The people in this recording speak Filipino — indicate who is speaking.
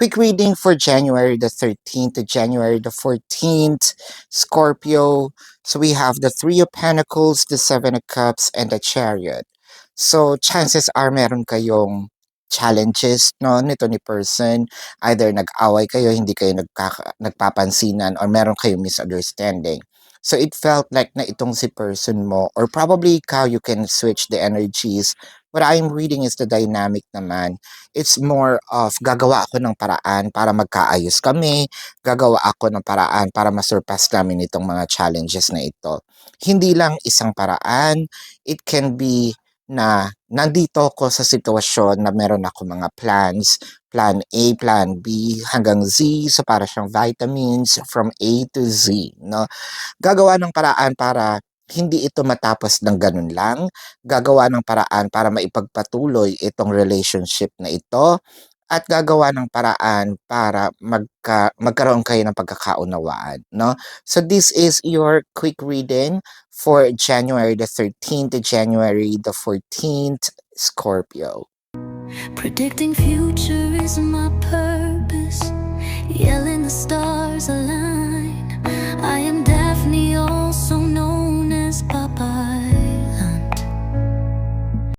Speaker 1: quick reading for January the 13th to January the 14th, Scorpio. So we have the Three of Pentacles, the Seven of Cups, and the Chariot. So chances are meron kayong challenges no nito ni person, either nag-away kayo, hindi kayo nagpapansinan, or meron kayong misunderstanding. So it felt like na itong si person mo, or probably ikaw, you can switch the energies. What I'm reading is the dynamic naman. It's more of gagawa ako ng paraan para magkaayos kami, gagawa ako ng paraan para masurpass namin itong mga challenges na ito. Hindi lang isang paraan, it can be na nandito ako sa sitwasyon na meron ako mga plans, plan A, plan B, hanggang Z, so para siyang vitamins from A to Z, no? Gagawa ng paraan para hindi ito matapos ng ganun lang, gagawa ng paraan para maipagpatuloy itong relationship na ito, at gagawa ng paraan para magkaroon kayo ng pagkakaunawaan, no? So this is your quick reading for January the 13th to January the 14th, Scorpio.
Speaker 2: Predicting future is my purpose. Yelling the stars align.